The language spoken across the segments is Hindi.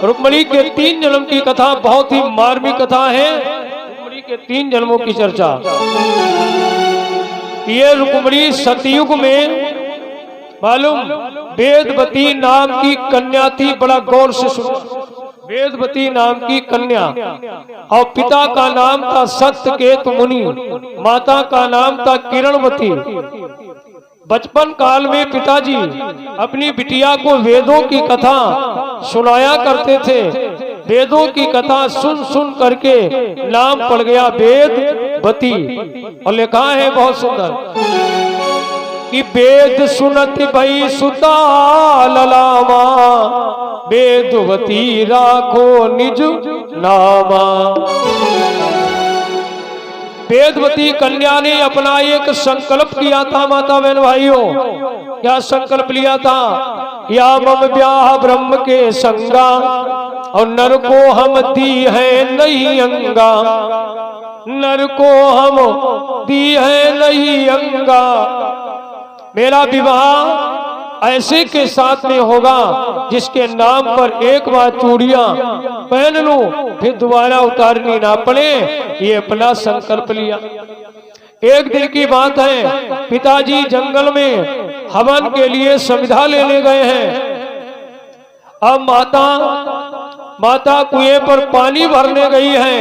रुक्मिणी के 3 जन्म की कथा बहुत ही मार्मिक कथा है। रुक्मिणी के 3 जन्मों की चर्चा। ये रुक्मिणी सतयुग में मालूम वेदवती नाम की कन्या थी। बड़ा गौर से सुनो, वेदवती नाम की कन्या, और पिता का नाम था सत्यकेतु मुनि, माता का नाम था किरणवती। बचपन काल में पिताजी अपनी बिटिया को वेदों की कथा सुनाया करते थे। वेदों की कथा सुन सुन करके नाम पड़ गया वेदवती। और लिखा है बहुत सुंदर कि वेद सुनत भई सुता ललामा, वेदवती राखो निज नामा। वेदवती कन्या ने अपना एक संकल्प किया था माता बहन भाइयों। क्या संकल्प लिया था? या मम ब्याह ब्रह्म के संगा, और नर को हम दी है नहीं अंगा, नर को हम दी है नहीं अंगा। मेरा विवाह ऐसे के साथ में होगा जिसके नाम पर एक बार चूड़ियां पहन लूं, फिर दोबारा उतारनी ना पड़े। ये अपना संकल्प लिया। एक दिन की बात है, पिताजी जंगल में हवन के लिए समिधा लेने गए हैं। अब माता कुएं पर पानी भरने गई है।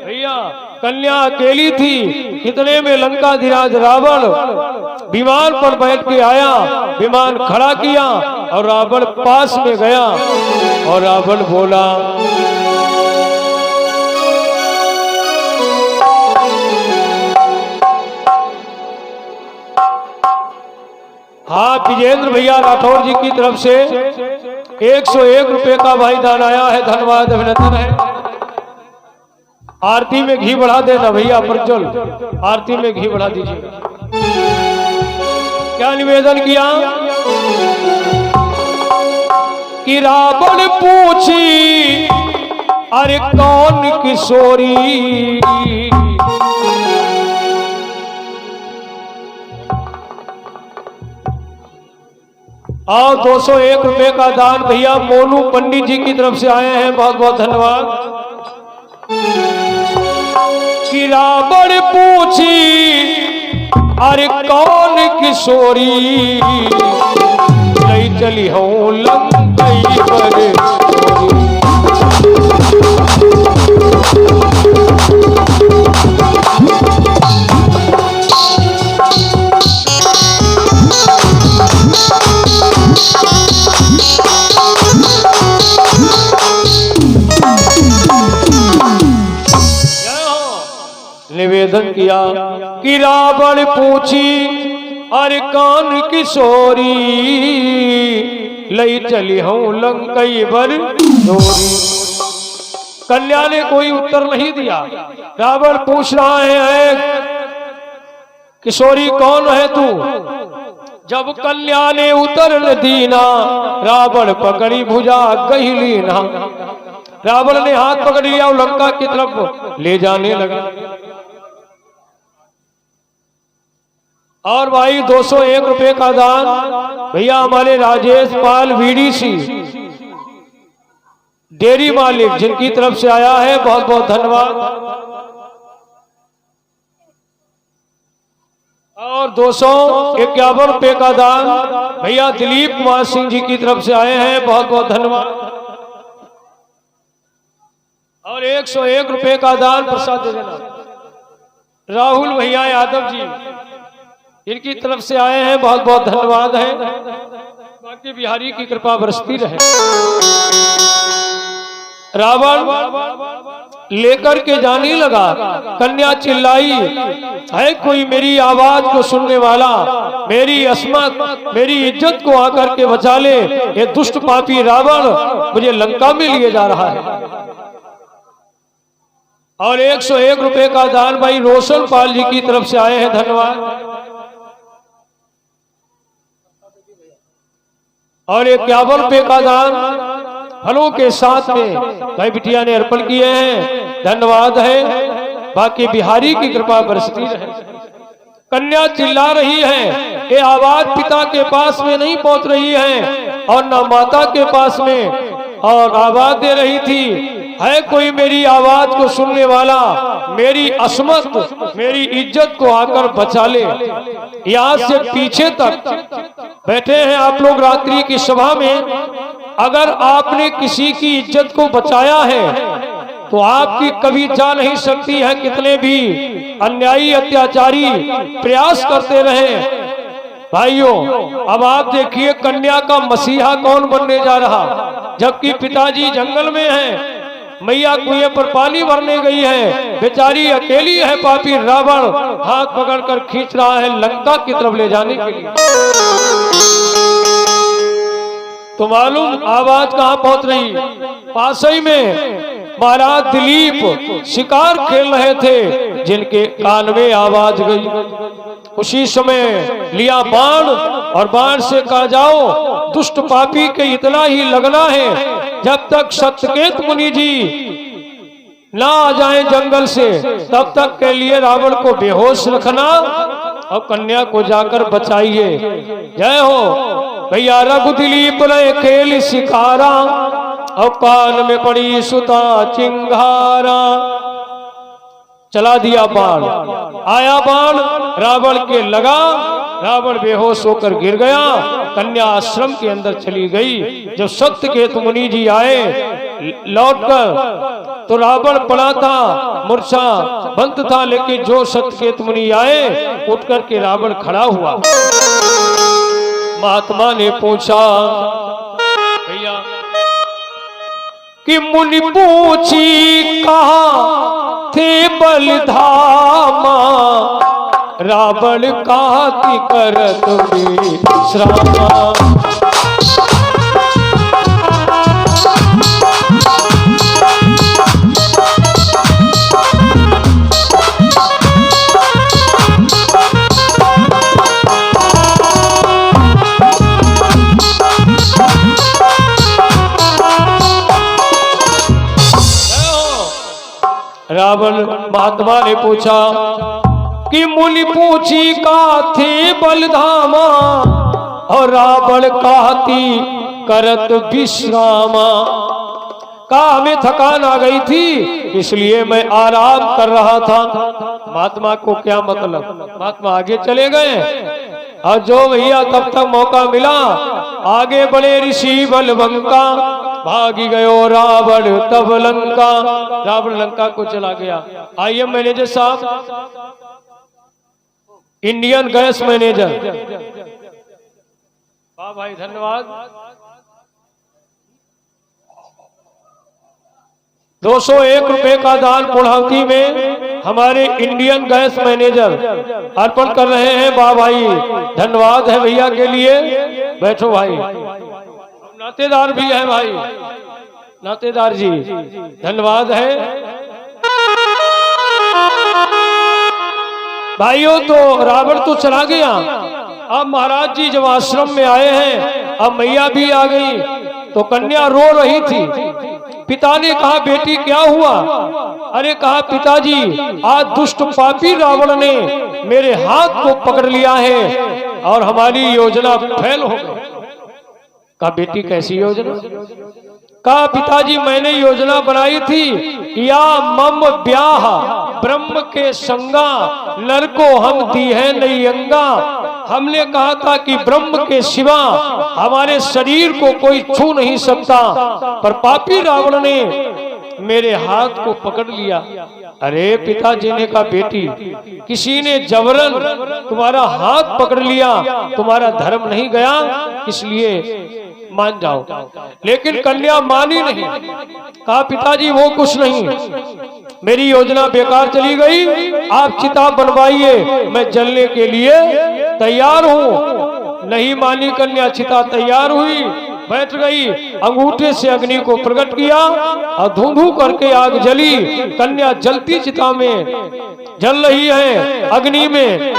भैया कन्या अकेली थी। इतने में लंकाधिराज रावण विमान पर बैठ के आया, विमान खड़ा किया और रावण पास में गया। और रावण बोला, हाँ विजेंद्र भैया राठौर जी की तरफ से 101 रुपए का भाई दान आया है। धन्यवाद, अभिनंदन है। आरती में घी बढ़ा देना भैया, प्रज्वल आरती में घी बढ़ा दीजिए। क्या निवेदन किया कि रावण पूछी अरे कौन किशोरी, और 201 रुपए का दान भैया मोनू पंडित जी की तरफ से आए हैं। बहुत बहुत धन्यवाद। कि रावण पूछी अरे कौन किशोरी, नहीं चली हूँ लंकई पर निवेदन किया कि रावण पूछी अरे कौन किशोरी, लई चली हूं लंकई बर डोरी। कन्या ने कोई उत्तर नहीं दिया। रावण पूछ रहा है किशोरी कौन है तू? जब कन्या ने उत्तर न दीना, रावण पकड़ी भुजा गहिली ना। रावण ने हाथ पकड़ लिया और लंका की तरफ ले जाने लगा। और भाई 201 रुपए का दान भैया हमारे राजेश पाल VDC डेयरी मालिक जिनकी तरफ से आया है। बहुत बहुत धन्यवाद। और 251 रुपए का दान भैया दिलीप कुमार सिंह जी की तरफ से आए हैं। बहुत बहुत धन्यवाद। और 101 रुपए का दान प्रसाद दे देना राहुल भैया यादव जी इनकी तरफ से आए हैं। बहुत बहुत धन्यवाद है। बाकी बिहारी की कृपा बरसती रहे। रावण लेकर के जाने लगा। कन्या चिल्लाई, है कोई मेरी आवाज को सुनने वाला, मेरी अस्मत मेरी इज्जत को आकर के बचा ले। ये दुष्ट पापी रावण मुझे लंका में लिए जा रहा है। और 101 रुपए का दान भाई रोशन पाल जी की तरफ से आए हैं। धन्यवाद। और 51 रुपए का दान फलों के साथ में भाई बिटिया ने अर्पण किए हैं। धन्यवाद है। बाकी बिहारी की कृपा बरसती रहे। कन्या चिल्ला रही है, ये आवाज पिता के पास में नहीं पहुंच रही है और न माता के पास में, और आवाज दे रही थी, है कोई मेरी आवाज को सुनने वाला, मेरी असमत मेरी इज्जत को आकर बचा ले। यहाँ से पीछे तक बैठे हैं आप लोग रात्रि की सभा में। अगर आपने किसी की इज्जत को बचाया है तो आपकी कभी जा नहीं सकती है, कितने भी अन्यायी अत्याचारी प्रयास करते रहे। भाइयों, अब आप देखिए कन्या का मसीहा कौन बनने जा रहा, जबकि पिताजी जंगल में हैं, मैया कुएं पर पानी भरने गई है, बेचारी अकेली है। पापी रावण हाथ पकड़कर खींच रहा है लंका की तरफ ले जाने के लिए। तो मालूम आवाज कहां पहुंच रही, पास ही में महाराज दिलीप शिकार खेल रहे थे, जिनके कान में आवाज गई। उसी समय लिया बाण और बाण से कहा, जाओ दुष्ट पापी के इतना ही लगना है, जब तक सत्यकेत मुनि जी ना आ जाए जंगल से तब तक के लिए रावण को बेहोश रखना और कन्या को जाकर बचाइए। जय हो भैया। रघु दिलीप ने खेल शिकारा और कान में पड़ी सुता चिंगारा। चला दिया बाण, आया बाण रावण के लगा, रावण बेहोश होकर गिर गया। कन्या आश्रम के अंदर चली गई। जब सत्यकेतु मुनि जी आए लौटकर तो रावण पड़ा था, मूर्छा बंद था, लेकिन जो सत्यकेतु मुनि आए उठ करके रावण खड़ा हुआ। महात्मा ने पूछा, भैया कि मुनि पूछी कहाँ थे बलधामा, रावण काती करत विश्रामा। रावण महात्मा ने पूछा कि मुनि पूछी का थे बलधामा और रावण कहती करत विश्रामा। कहा हमें थकान आ गई थी इसलिए मैं आराम कर रहा था। महात्मा को क्या मतलब, महात्मा आगे चले गए और जो भैया तब तक मौका मिला आगे बढ़े ऋषि बलवंका, भागी गयो रावण तब लंका। रावण लंका को चला गया। आइए मैनेजर साहब, इंडियन गैस मैनेजर। वाह भाई, धन्यवाद। 201 रुपए का दान पूर्णाहुति में हमारे इंडियन गैस मैनेजर अर्पण कर रहे हैं। वाह भाई, धन्यवाद है भैया के लिए। बैठो भाई, नातेदार भी है भाई, नातेदार जी धन्यवाद है। भाइयों, तो रावण तो चला गया। अब महाराज जी जब आश्रम में आए हैं, अब मैया भी आ गई, तो कन्या रो रही थी। पिता ने कहा, बेटी क्या हुआ? अरे कहा, पिताजी आज दुष्ट पापी रावण ने मेरे हाथ को पकड़ लिया है और हमारी योजना फेल हो गई। कहा, बेटी कैसी योजना? कहा, पिताजी मैंने योजना बनाई थी, या मम ब्याह ब्रह्म के संगा, नर को हम दी है नहीं अंगा। हमने कहा था कि ब्रह्म के सिवा हमारे शरीर को कोई छू नहीं सकता, पर पापी रावण ने मेरे हाथ को पकड़ लिया। अरे पिताजी ने कहा, बेटी किसी ने जबरन तुम्हारा हाथ पकड़ लिया, तुम्हारा धर्म नहीं गया, इसलिए मान जाओ। लेकिन कन्या मानी नहीं। कहा, पिताजी वो कुछ नहीं, मेरी योजना बेकार चली गई, आप चिता बनवाइए, मैं जलने के लिए तैयार हूं। नहीं मानी कन्या, चिता तैयार हुई, बैठ गई, अंगूठे से अग्नि को प्रकट किया और धू धू करके आग जली। कन्या जलती चिता में जल रही है अग्नि में,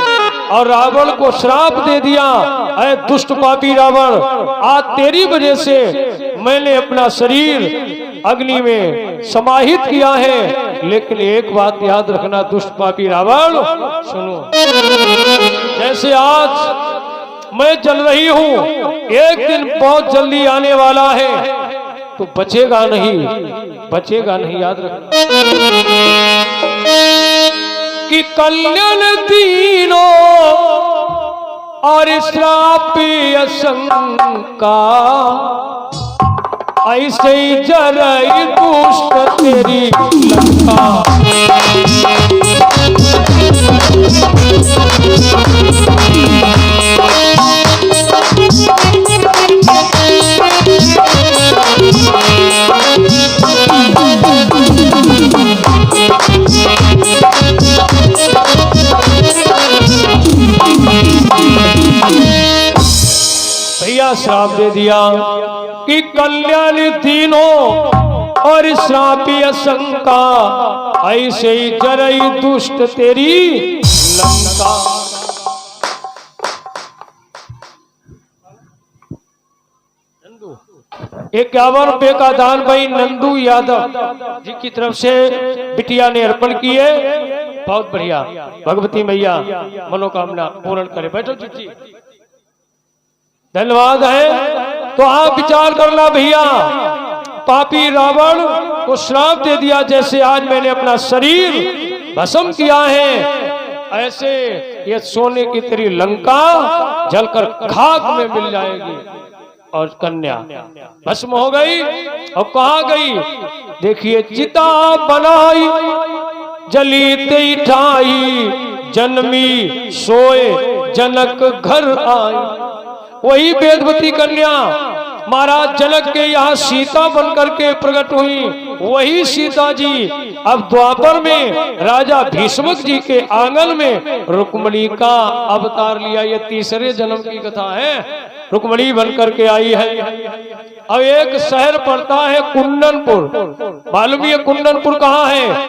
और रावण को श्राप दे दिया, अरे दुष्ट पापी रावण, आज तेरी वजह से मैंने अपना शरीर अग्नि में समाहित किया है। लेकिन एक बात याद रखना दुष्ट पापी रावण, सुनो, जैसे आज मैं जल रही हूं, एक दिन बहुत जल्दी आने वाला है, तो बचेगा नहीं, बचेगा नहीं, याद रखना कि कल्याण तीनों और श्राप असंका, ऐसे ही जरई दुष्ट तेरी लंका। भैया श्राप दे दिया कि कल्याण तीनों और श्रापी असंका, ऐसे ही जरई दुष्ट तेरी लंका। एक 51 रुपए का दान भाई नंदू यादव जी की तरफ से बिटिया ने अर्पण किए। बहुत बढ़िया, भगवती मैया मनोकामना पूर्ण करे। बैठो जी, धन्यवाद है। तो आप विचार करना भैया, पापी रावण को श्राप दे दिया, जैसे आज मैंने अपना शरीर भस्म किया है, ऐसे ये सोने की तेरी लंका जलकर खाक में मिल जाएगी। और कन्या भस्म हो गई और कहाँ गई? देखिए, चिता बनाई जली ते ठाई, जन्मी सोए जनक घर आई। वही वेदवती कन्या महाराज जनक के यहाँ सीता बनकर के प्रकट हुई। वही सीता जी अब द्वापर में राजा भीष्मक जी के आंगन में रुक्मणी का अवतार लिया। ये तीसरे जन्म की कथा है, रुक्मणी बनकर के आई है। अब एक शहर पड़ता है कुंदनपुर, मालूम है कुंदनपुर कहाँ है?